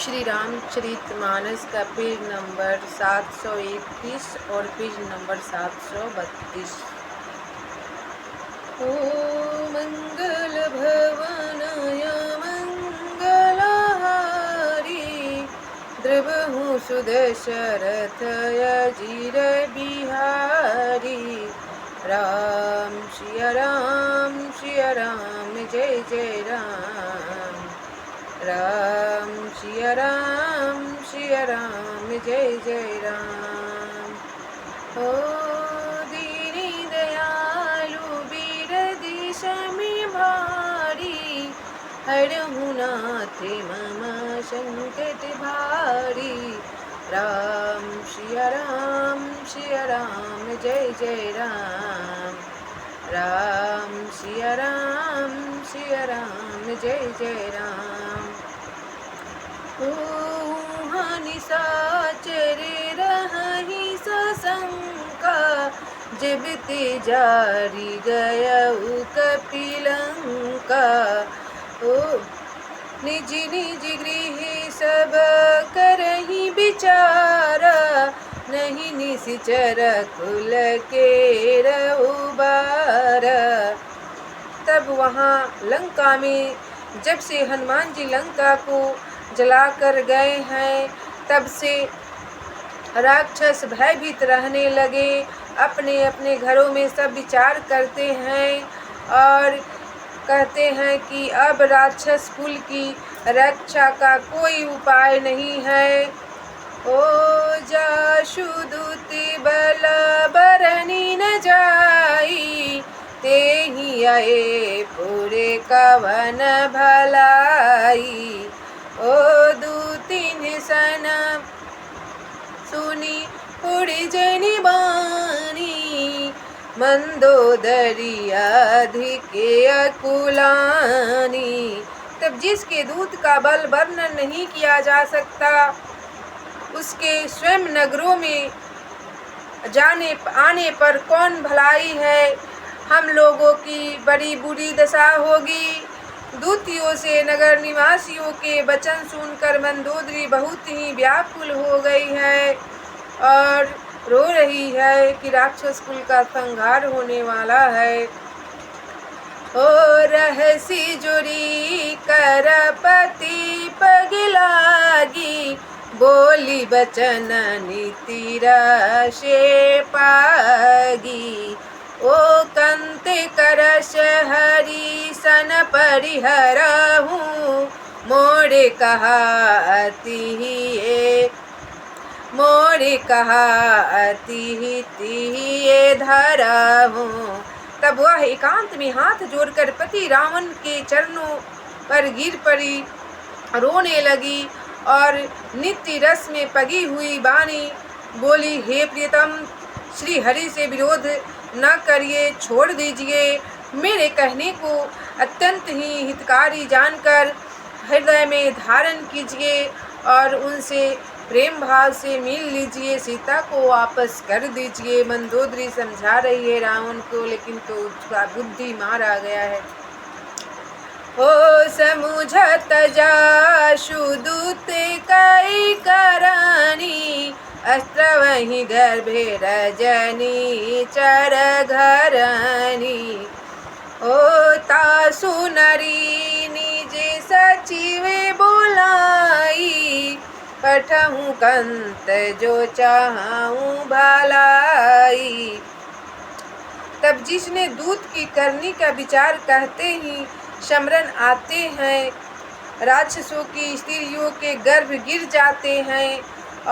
श्री रामचरितमानस का page number 731 और page number 732। ओ मंगल भवनाय मंगलहारी द्रवहु सुदशरथ अजिर बिहारी। राम सिया राम जय जय राम। राम सिया राम जय जय राम। ओ दीनी दयालु बिरदि समी भारी हरहु नाथ मम संकट भारी। राम सिया राम जय जय राम। राम सिया राम जय जय राम। ओ निशाचर रहि सशंका जब ते जारी गयउ कपिलंका। ओ निज निज गृह सब करहि विचारा नहीं निशिचर कुल के रउबारा। तब वहाँ लंका में जब से हनुमान जी लंका को जलाकर गए हैं तब से राक्षस भयभीत रहने लगे। अपने अपने घरों में सब विचार करते हैं और कहते हैं कि अब राक्षस कुल की रक्षा का कोई उपाय नहीं है। ओ जाशुदूत बल बरनी न जाई तेहि आए पूरे कवन भलाई। ओ दूतिन सन सुनी उड़ी जनि बानी मंदोदरी अधिके अकुलानी। तब जिसके दूत का बल वर्णन नहीं किया जा सकता उसके स्वयं नगरों में जाने आने पर कौन भलाई है। हम लोगों की बड़ी बुरी दशा होगी। दूतियों से नगर निवासियों के वचन सुनकर मंदोदरी बहुत ही व्याकुल हो गई है और रो रही है कि राक्षस कुल का संहार होने वाला है। ओ रहसी जुरी करपति पगलागी बोली बचन नीति रशे पागी। ओ कंत करश हरि सन परिहरहु मोरे कहा अति तिहिए धरहु। तब वह एकांत में हाथ जोड़कर पति रावण के चरणों पर गिर पड़ी रोने लगी और नित्य रस में पगी हुई वाणी बोली, हे प्रियतम श्री हरि से विरोध न करिए, छोड़ दीजिए। मेरे कहने को अत्यंत ही हितकारी जानकर हृदय में धारण कीजिए और उनसे प्रेम भाव से मिल लीजिए, सीता को वापस कर दीजिए। मंदोदरी समझा रही है रावण को, लेकिन तो उसका बुद्धि मारा गया है। ओ समुझत जाशुदूत कई करनी अस्त्र वही गर्भे रजनी चर घरनी। ओ तासु नरी निज सचिव बोलाई पठहु कंत जो चाहूं भलाई। तब जिसने दूत की करनी का विचार कहते ही समरण आते हैं राक्षसों की स्त्रियों के गर्भ गिर जाते हैं।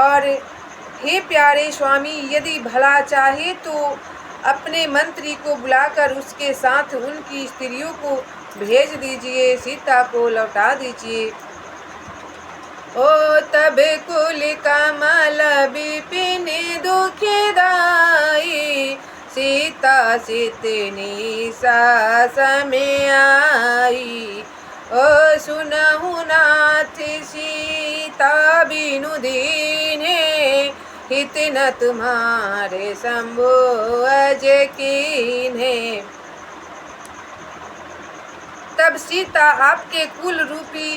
और हे प्यारे स्वामी, यदि भला चाहे तो अपने मंत्री को बुलाकर उसके साथ उनकी स्त्रियों को भेज दीजिए, सीता को लौटा दीजिए। ओ तब कुल कमल विपिन दुखदाई सीता सितनी सास में आई। ओ सुनहु नाथ सीता बिनु दीन्हे हित न तुम्हारे शंभु अज कीन्हे। तब सीता आपके कुल रूपी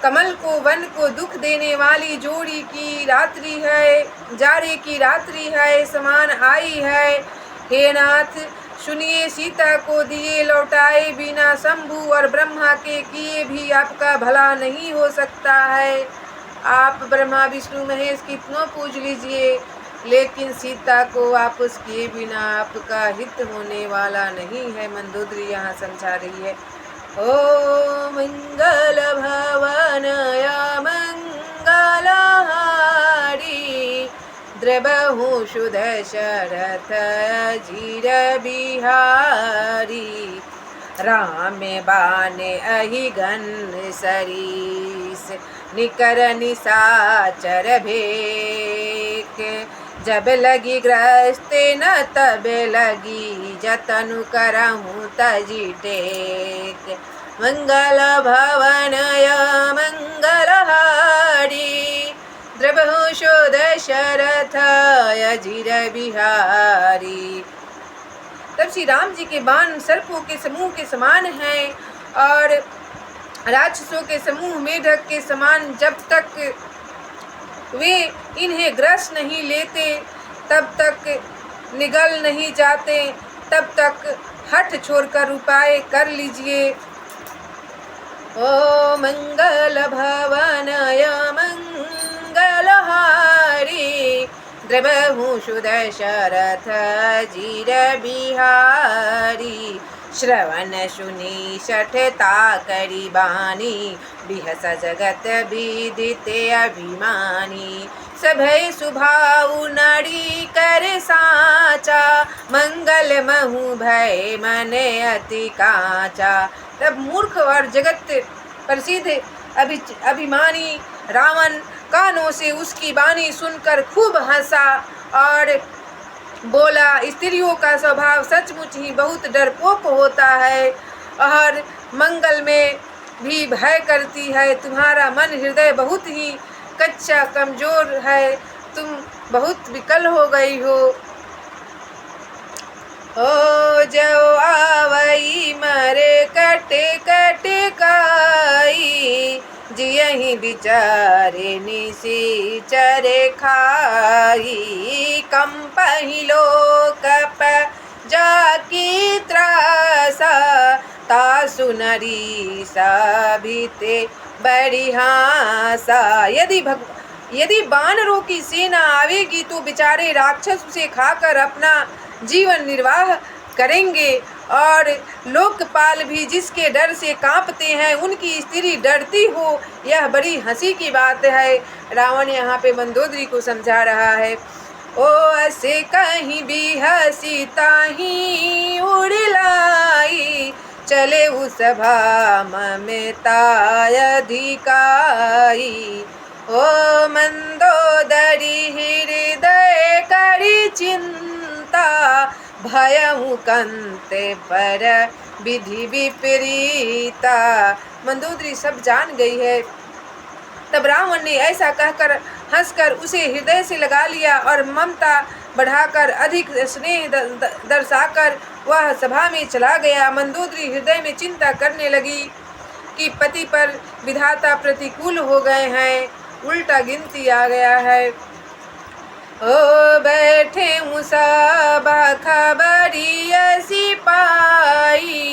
कमल को वन को दुख देने वाली जोड़ी की रात्रि है, जाड़े की रात्रि है, समान आई है। हे नाथ सुनिए, सीता को दिए लौटाए बिना शंभु और ब्रह्मा के किए भी आपका भला नहीं हो सकता है। आप ब्रह्मा विष्णु महेश कितनों पूज लीजिए, लेकिन सीता को वापस किए बिना आपका हित होने वाला नहीं है। मंदोदरी यहाँ समझा रही है। ओ मंगल भवनय मंगलहारी, द्रवहु शुद्ध शरथ जीर बिहारी। राम बाण अहिगन सरीस, निकर निशाचर भेक। जब लगी ग्रस्त न तब लगी, जतनु करहूँ तजी टेक। मंगल भवनय मंगलहारी, द्रवहु शोध शरथ अजीर बिहारी। तब श्री राम जी के बाण सर्पों के समूह के समान हैं और राक्षसों के समूह मेढक के समान। जब तक वे इन्हें ग्रस नहीं लेते, तब तक निगल नहीं जाते, तब तक हठ छोड़कर उपाय कर लीजिए। ओ मंगल भवनय मंगलहारी, द्रवहु शुद्ध शरथ जीर बिहारी। श्रवण सुनी शठता करी बानी, बिहस जगत विदित अभिमानी। सभय सुभाउ नारी कर साचा, मंगल महु भय मन अति काचा। तब मूर्ख और जगत प्रसिद्ध अभिमानी रावण कानों से उसकी वाणी सुनकर खूब हंसा और बोला, स्त्रियों का स्वभाव सचमुच ही बहुत डरपोक होता है और मंगल में भी भय करती है। तुम्हारा मन हृदय बहुत ही कच्चा कमजोर है, तुम बहुत विकल हो गई हो। ओ जो आवई मरे कटे कटे काई, जियहि बिचारे निशिचर खाई। कंपहि लोक जाकी त्रासा, तासु नरी साभिते बड़ी हासा। यदि बानरों की सेना आवेगी तो बेचारे राक्षस उसे खाकर अपना जीवन निर्वाह करेंगे और लोकपाल भी जिसके डर से कांपते हैं, उनकी स्त्री डरती हो, यह बड़ी हंसी की बात है। रावण यहाँ पे मंदोदरी को समझा रहा है। ओ ऐसे कहीं भी हंसी ताही उड़लाई, चले उस सभा ममता अधिकाई। ओ मंदोदरी हृदय करी चिंता, भयहु कंते पर विधि विपरीता। मंदोदरी सब जान गई है। तब रावण ने ऐसा कहकर हंसकर उसे हृदय से लगा लिया और ममता बढ़ाकर अधिक स्नेह दर्शाकर वह सभा में चला गया। मंदोदरी हृदय में चिंता करने लगी कि पति पर विधाता प्रतिकूल हो गए हैं, उल्टा गिनती आ गया है। ओ बैठे मुसाबा खबरी सिपाही,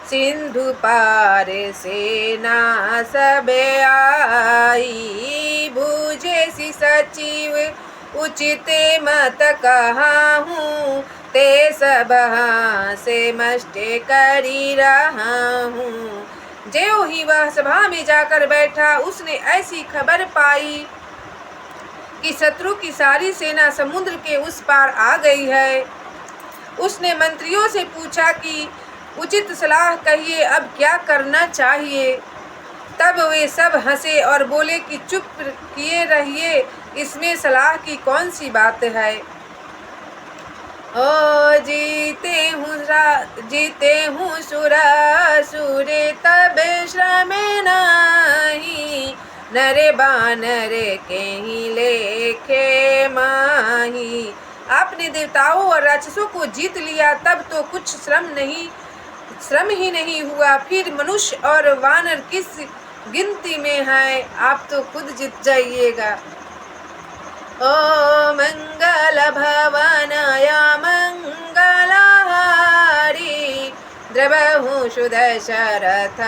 सिंधु पार सेना सब आई। बूझे सी सचिव उचित मत कहाहूँ, ते सब से मष्टे करी रहा हूँ। ज्यों ही वह सभा में जाकर बैठा, उसने ऐसी खबर पाई कि शत्रु की सारी सेना समुद्र के उस पार आ गई है। उसने मंत्रियों से पूछा कि उचित सलाह कहिए, अब क्या करना चाहिए। तब वे सब हंसे और बोले कि चुप किए रहिए, इसमें सलाह की कौन सी बात है। ओ जीते हूँ सुरे तब श्रम नहीं, नरे बानरे के ही लेखे माही। आपने देवताओं और राक्षसों को जीत लिया, तब तो कुछ श्रम ही नहीं हुआ, फिर मनुष्य और वानर किस गिनती में है, आप तो खुद जीत जाइएगा। ओ मंगल भवनाय मंगलहारी, द्रवहु सुदशरथ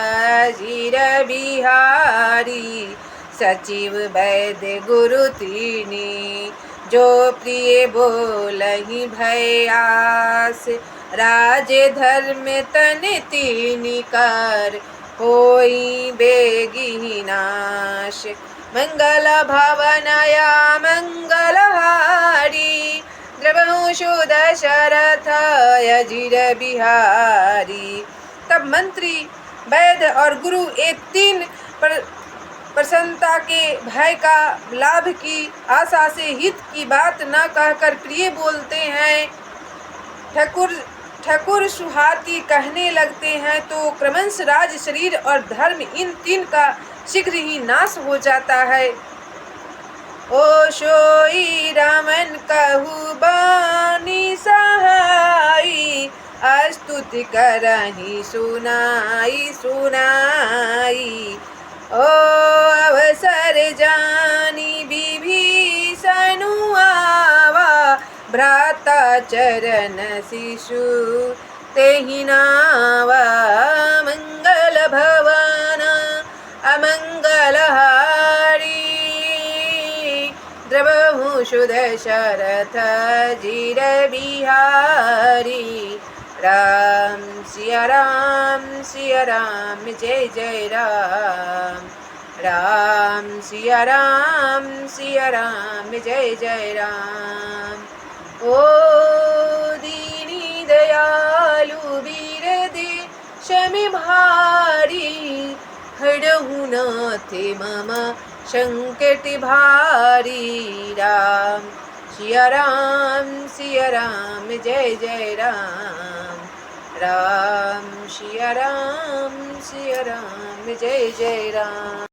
जीर बिहारी। सचिव वैद्य गुरु तीनी, जो प्रिय बोलहि भय आस। राज धर्म तन तीनी कर, होई बेगी नाश। मंगल भवनाय मंगलहारी, द्रवहु सुदशरथ अजीर बिहारी। तब मंत्री, वैद्य और गुरु ये तीन प्रसन्नता के भय का लाभ की आशा से हित की बात न कहकर प्रिय बोलते हैं। ठकुर सुहाती कहने लगते हैं तो क्रमश राज, शरीर और धर्म इन तीन का शीघ्र ही नाश हो जाता है। ओ सोई रामन कहु बानी सहाई, स्तुति करहि सुनाई सुनाई। ओ अवसर जानी विभीषणु आवा, भ्राता चरण शिशु तेहि नावा। मंगल भवन अमंगलहारी, द्रवहु सुदशरथ जीर बिहारी। राम सिया राम जय जय राम। राम सिया राम जय जय राम। ओ दीनी दयालु वीर देश में भारी, हरहु नाथ मम संकट भारी। राम सिया राम जय जय राम। राम सिया राम जय जय राम।